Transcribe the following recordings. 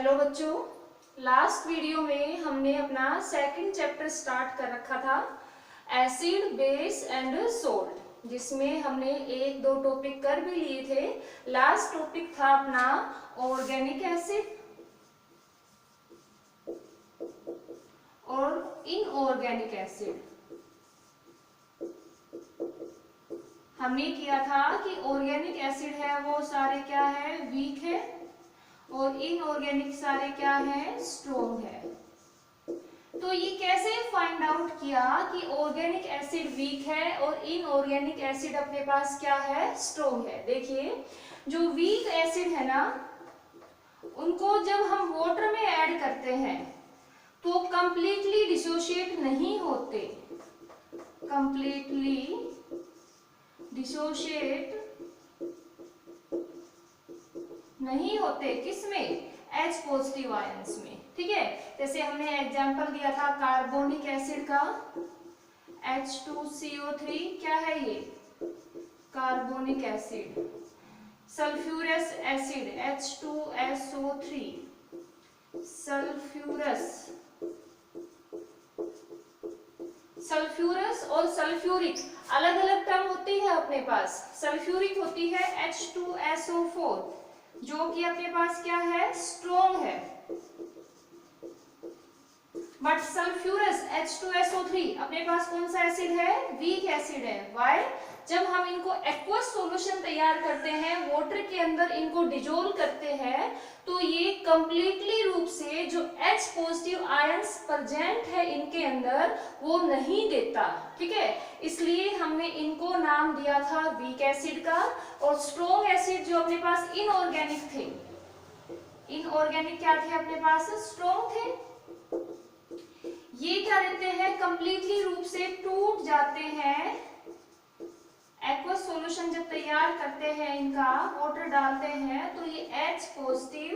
Hello बच्चों, last video में हमने अपना सेकंड चैप्टर स्टार्ट कर रखा था एसिड बेस एंड सोल्ट, जिसमें हमने एक दो टॉपिक कर भी लिए थे। लास्ट टॉपिक था अपना ऑर्गेनिक एसिड और इनऑर्गेनिक एसिड। हमने किया था कि ऑर्गेनिक एसिड है वो सारे क्या है, वीक है, और इनऑर्गेनिक सारे क्या है, स्ट्रॉन्ग है। तो ये कैसे फाइंड आउट किया कि ऑर्गेनिक एसिड वीक है और इनऑर्गेनिक एसिड अपने पास क्या है, स्ट्रॉन्ग है। देखिए, जो वीक एसिड है ना, उनको जब हम वाटर में ऐड करते हैं तो कंप्लीटली डिसोशिएट नहीं होते, कंप्लीटली डिसोशिएट नहीं होते। किसमें? H पॉजिटिव आयंस में। ठीक है, जैसे हमने एग्जांपल दिया था कार्बोनिक एसिड का, H2CO3 क्या है ये, carbonic acid. Sulphurous acid H2SO3, sulphurous और सल्फ्यूरिक अलग अलग टर्म होती है अपने पास। सल्फ्यूरिक होती है H2SO4, जो कि अपने पास क्या है, स्ट्रॉन्ग है। बट सल्फ्यूरस H2SO3 अपने पास कौन सा एसिड है, वीक एसिड है। व्हाई? जब हम इनको एक्वस सॉल्यूशन तैयार करते हैं, वाटर के अंदर इनको डिजोल्व करते हैं, तो ये कंप्लीटली रूप से जो H पॉजिटिव आयंस प्रेजेंट है इनके अंदर वो नहीं देता। ठीक है, इसलिए हमने इनको नाम दिया था वीक एसिड का। और स्ट्रॉन्ग एसिड जो अपने पास इनऑर्गेनिक थे, इनऑर्गेनिक क्या थे अपने पास, स्ट्रॉन्ग थे। ये क्या रहते हैं, कंप्लीटली रूप से टूट जाते हैं। एक्वस सॉल्यूशन जब तैयार करते हैं, इनका वाटर डालते हैं, तो ये H पॉजिटिव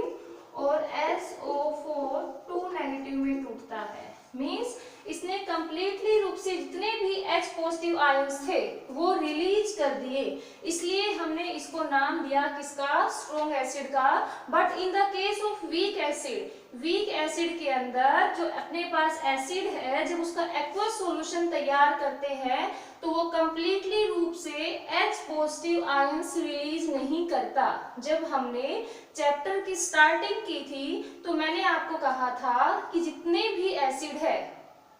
और SO4 2 नेगेटिव में टूटता है। मींस इसने कंप्लीटली रूप से जितने भी H पॉजिटिव आयंस थे वो रिलीज कर दिए, इसलिए हमने इसको नाम दिया किसका, स्ट्रॉन्ग एसिड का। But in the case of weak acid, weak acid के अंदर जो अपने पास एसिड है, जब उसका एक्वस सॉल्यूशन तैयार करते हैं तो वो कंप्लीटली रूप से H पॉजिटिव आयंस रिलीज नहीं करता। जब हमने चैप्टर की स्टार्टिंग की थी तो मैंने आपको कहा था कि जितने भी एसिड है,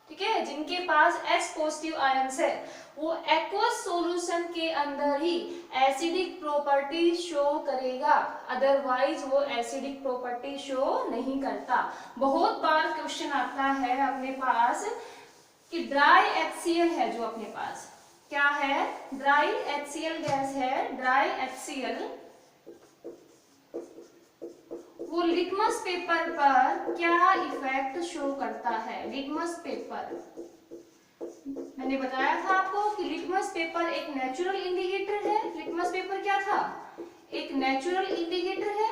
ठीक है, जिनके पास H पॉजिटिव आयंस है, वो एक्वस सॉल्यूशन के अंदर ही एसिडिक प्रॉपर्टी शो करेगा, अदरवाइज वो एसिडिक प्रॉपर्टी शो नहीं करता। बहुत बार क्वेश्चन आता है अपने पास कि ड्राई HCl है, जो अपने पास क्या है, ड्राई HCl गैस है, ड्राई HCl, वो लिटमस पेपर पर क्या इफेक्ट शो करता है। लिटमस पेपर, मैंने बताया था आपको कि लिटमस पेपर एक नेचुरल इंडिकेटर है। लिटमस पेपर क्या था, एक नेचुरल इंडिकेटर है।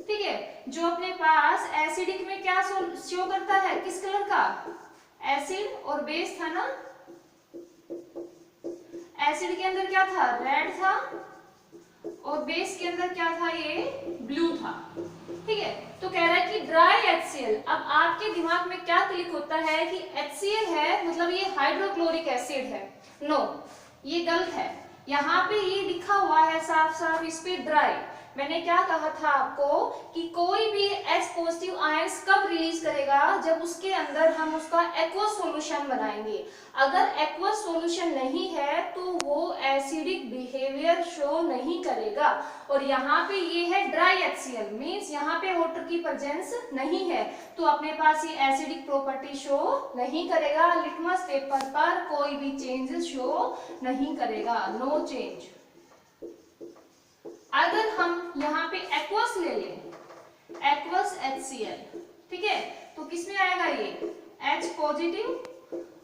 ठीक है, जो अपने पास एसिडिक में क्या शो करता है, किस कलर का, एसिड और बेस था ना। एसिड के अंदर क्या था, रेड था, और बेस के अंदर क्या था, ये ब्लू था। ठीक है, तो कह रहा है कि ड्राई HCl। अब आपके दिमाग में क्या क्लिक होता है कि HCl है मतलब ये हाइड्रोक्लोरिक एसिड है। नो, ये गलत है। यहाँ पे ये लिखा हुआ है साफ साफ इस पे ड्राई। मैंने क्या कहा था आपको कि कोई भी H पॉजिटिव आयंस कब रिलीज करेगा, जब उसके अंदर हम उसका एक्वस सॉल्यूशन बनाएंगे। अगर एक्वस सॉल्यूशन नहीं है तो वो एसिडिक बिहेवियर शो नहीं करेगा। और यहाँ पे ये है ड्राई HCl, मींस यहाँ पे वाटर की प्रेजेंस नहीं है, तो अपने पास ये एसिडिक प्रॉपर्टी शो नहीं करेगा। लिटमस पेपर पर कोई भी चेंज शो नहीं करेगा, नो चेंज। अगर हम यहाँ पे एक्वस ले लें, एक्वस HCl, ठीक है, तो किसमें आएगा, ये H पॉजिटिव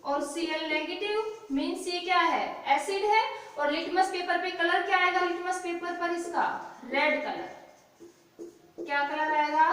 और Cl नेगेटिव, मींस ये क्या है, एसिड है। और लिटमस पेपर पे कलर क्या आएगा, लिटमस पेपर पर इसका रेड कलर। क्या कलर आएगा,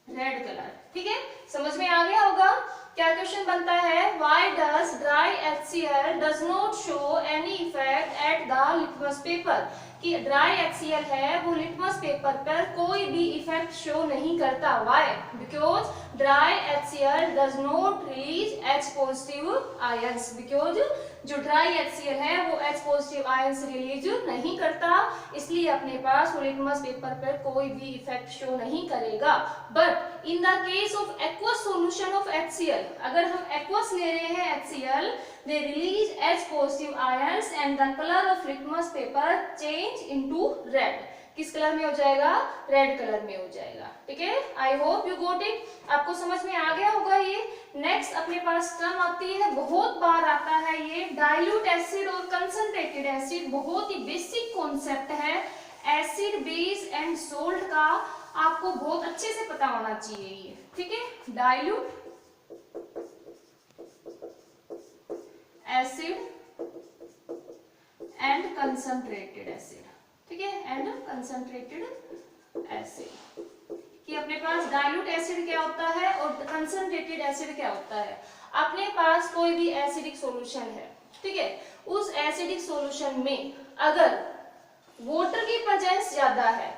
रेड कलर। ठीक है, समझ में आ गया होगा। क्या क्वेश्चन बनता है, why does dry HCl does not show any effect at the litmus paper, कि ड्राई HCl है वो लिटमस पेपर पर कोई भी इफेक्ट शो नहीं करता। Why? Because dry HCl does not release H positive ions, because जो ड्राई HCl है वो H पॉजिटिव आयंस रिलीज नहीं करता, इसलिए अपने पास वो लिटमस पेपर पर कोई भी इफेक्ट शो नहीं करेगा। But in the case of aqueous solution of HCl, अगर हम एक्वस ले रहे हैं HCl, they release H positive ions and the color of litmus paper change into red. किस कलर में हो जाएगा? रेड कलर में हो जाएगा। ठीक है, I hope you got it, आपको समझ में आ गया होगा ये। नेक्स्ट अपने पास टर्म आती है, बहुत बार आता है ये, डाइल्यूट एसिड और कंसंट्रेटेड एसिड। बहुत ही बेसिक कॉन्सेप्ट है एसिड बेस एंड सोल्ट का, आपको बहुत अच्छे से पता होना चाहिए ये। ठीक है, dilute acid and concentrated acid. ठीक है, एंड कंसंट्रेटेड एसिड, कि अपने पास डाइल्यूट एसिड क्या होता है और कंसंट्रेटेड एसिड क्या होता है। अपने पास कोई भी एसिडिक सॉल्यूशन है, ठीक है, उस एसिडिक सॉल्यूशन में अगर वाटर की प्रेजेंस ज्यादा है,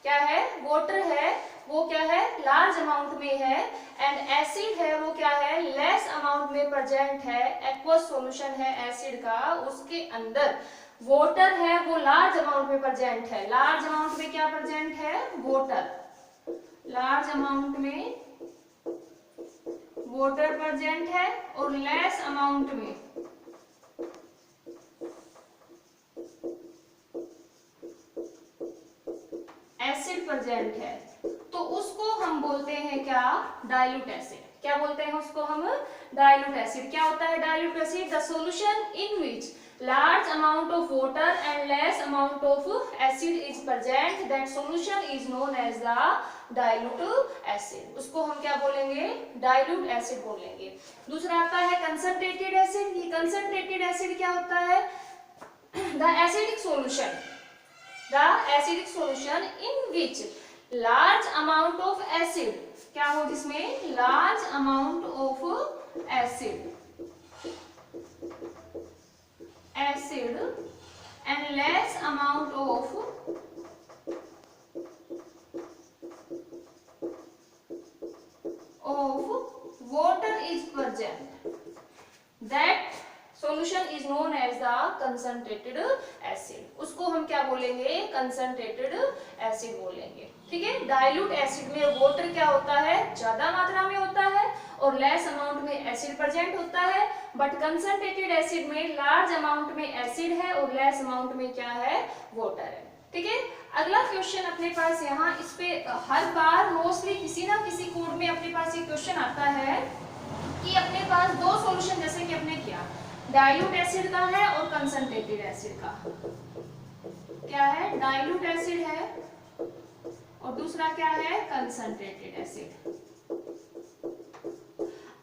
क्या है? वाटर है वो क्या है? लार्ज अमाउंट में है, एंड एसिड है वो क्या है? लेस अमाउंट में प्रेजेंट है। एक्वस सॉल्यूशन है एसिड का, उसके अंदर वाटर है वो लार्ज अमाउंट में प्रेजेंट है। लार्ज अमाउंट में क्या प्रेजेंट है? वाटर। लार्ज अमाउंट में वाटर प्रेजेंट है और लेस अमाउंट में एसिड प्रेजेंट है, तो उसको हम बोलते हैं क्या? Dilute acid. क्या बोलते हैं उसको हम? Dilute acid. क्या होता है dilute acid? The solution in which large amount of water and less amount of acid is present, that solution is known as the dilute acid। उसको हम क्या बोलेंगे? डाइल्यूट एसिड बोलेंगे। दूसरा आता है कंसंट्रेटेड एसिड। ये कंसंट्रेटेड एसिड क्या होता है? The acidic solution, the acidic solution in which large amount of acid, क्या हो जिसमें? Large amount of acid and less amount of water is present, that solution is known as the concentrated acid। उसको हम क्या बोलेंगे? concentrated acid बोलेंगे। ठीक है, डाइल्यूट एसिड में वाटर क्या होता है? ज्यादा मात्रा में होता है और लेस अमाउंट में एसिड प्रेजेंट होता है। बट कंसंट्रेटेड एसिड में लार्ज अमाउंट में एसिड है और लेस अमाउंट में क्या है? वाटर है। ठीक है, अगला क्वेश्चन अपने पास यहाँ, इस पे हर बार मोस्टली किसी ना किसी कोड में अपने पास ये क्वेश्चन आता है कि अपने पास दो सॉल्यूशन, जैसे कि अपने किया, डाइल्यूट एसिड का है और कंसंट्रेटेड एसिड का। क्या है? डाइल्यूट एसिड है और दूसरा क्या है? Concentrated acid.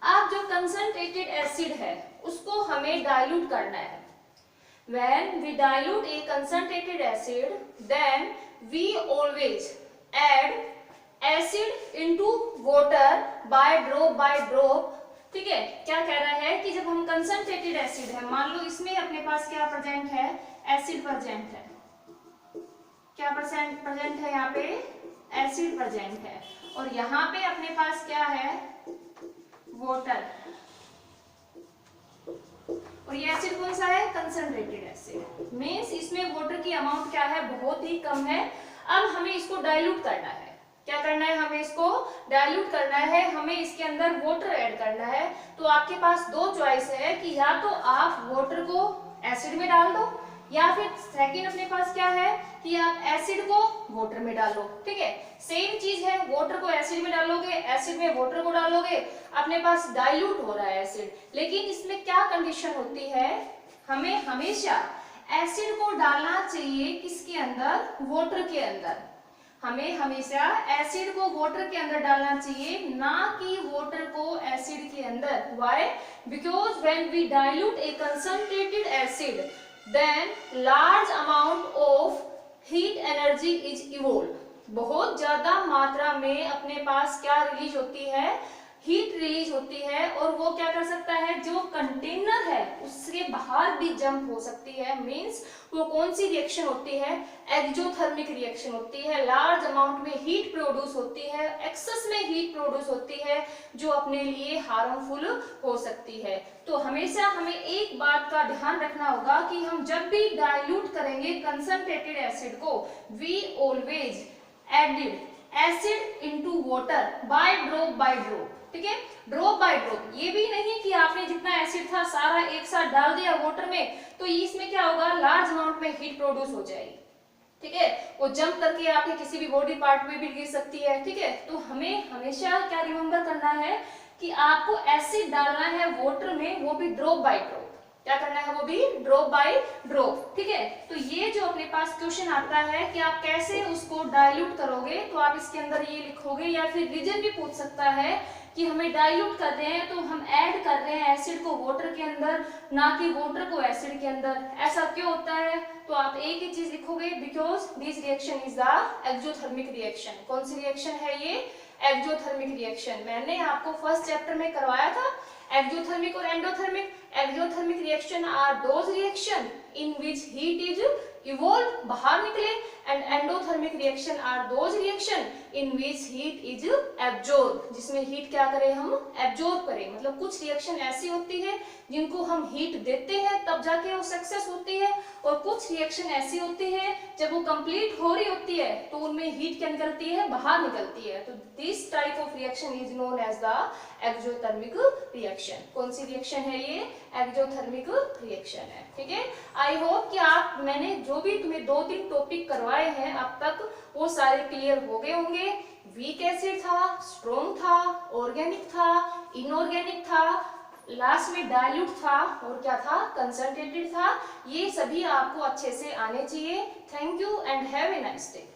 अब जो कंसंट्रेटेड एसिड है उसको हमें डाइल्यूट करना है। When we dilute a concentrated acid, then we always add acid into water by drop। ठीक है, क्या कह रहा है कि जब हम कंसंट्रेटेड एसिड है, मान लो इसमें अपने पास क्या प्रेजेंट है? एसिड प्रेजेंट है। क्या प्रेजेंट है यहाँ पे? एसिड प्रेजेंट है, और यहाँ पे अपने पास क्या है? वाटर। और ये एसिड कौन सा है? Concentrated acid. मींस इसमें वाटर की अमाउंट क्या है? बहुत ही कम है। अब हमें इसको डाइल्यूट करना है। क्या करना है? हमें इसको डाइल्यूट करना है, हमें इसके अंदर वाटर ऐड करना है। तो आपके पास दो चॉइस है कि या तो आप वाटर को एसिड में डाल दो, या फिर सेकंड अपने पास क्या है कि आप एसिड को वाटर में डालो। ठीक है, सेम चीज है, वाटर को एसिड में डालोगे, एसिड में वाटर को डालोगे, अपने पास डाइल्यूट हो रहा है एसिड। लेकिन इसमें क्या कंडीशन होती है? हमें हमेशा एसिड को डालना चाहिए किसके अंदर? वाटर के अंदर। हमें हमेशा एसिड को वाटर के अंदर डालना चाहिए, ना कि वाटर को एसिड के अंदर। Why? Because when we dilute a concentrated acid, then large amount of heat energy is evolved। बहुत ज्यादा मात्रा में अपने पास क्या रिलीज होती है? हीट रिलीज होती है और वो क्या कर सकता है, जो कंटेनर है उसके बाहर भी जंप हो सकती है। मींस वो कौन सी रिएक्शन होती है, एक्सोथर्मिक रिएक्शन होती है। लार्ज अमाउंट में हीट प्रोड्यूस होती है, एक्सेस में हीट प्रोड्यूस होती है, जो अपने लिए हार्मफुल हो सकती है। तो हमेशा हमें एक बात का ध्यान रखना होगा कि हम जब भी डाइल्यूट करेंगे कंसंट्रेटेड एसिड को, we always added acid into water by drop, ठीक है, ड्रॉप बाय ड्रॉप। ये भी नहीं कि आपने जितना एसिड था सारा एक साथ डाल दिया वाटर में, तो इसमें क्या होगा, लार्ज अमाउंट में हीट प्रोड्यूस हो जाएगी, ठीक है, वो जंप करके आपके किसी भी बॉडी पार्ट में भी गिर सकती है, ठीक है। तो हमें हमेशा क्या रिमेंबर करना है कि आपको एसिड डालना है वाटर में, वो भी ड्रॉप बाय ड्रॉप। क्या करना है, वो भी ड्रॉप बाय ड्रॉप, ठीक है। तो ये जो अपने पास क्वेश्चन आता है कि आप कैसे उसको डाइल्यूट करोगे, तो आप इसके अंदर ये लिखोगे, या फिर रीजन भी पूछ सकता है कि हमें डाइल्यूट कर रहे हैं तो हम ऐड कर रहे हैं एसिड को वाटर के अंदर, ना कि वाटर को एसिड के अंदर। ऐसा क्यों होता है, तो आप एक ही चीज लिखोगे, because this reaction is the exothermic reaction. कौन सी रिएक्शन है ये, एक्सोथर्मिक रिएक्शन। मैंने आपको फर्स्ट चैप्टर में करवाया था एक्सोथर्मिक और endothermic. Exothermic reaction are those reaction in which heat is evolve, बाहर निकले, and endothermic reaction are those reaction in which heat is absorb, जिसमें हीट क्या करें, हम एब्जॉर्ब करें। मतलब कुछ रिएक्शन ऐसी होती है जिनको हम हीट देते हैं तब जाके वो सक्सेस होती है, और कुछ रिएक्शन ऐसी होती है जब वो कंप्लीट हो रही होती है तो उनमें हीट क्या निकलती है, बाहर निकलती है। तो this type of reaction is known as the exothermic reaction. कौन सी रिएक्शन है ये, एक्सोथर्मिक रिएक्शन है, ठीक है। आई होप कि आप, मैंने जो भी तुम्हें 2-3 टॉपिक करवाए हैं अब तक, वो सारे क्लियर हो गए होंगे। वीक एसिड था, स्ट्रॉन्ग था, ऑर्गेनिक था, इनऑर्गेनिक था, लास्ट में डाइल्यूट था, और क्या था, कंसंट्रेटेड था। ये सभी आपको अच्छे से आने चाहिए। Thank you and have a nice day.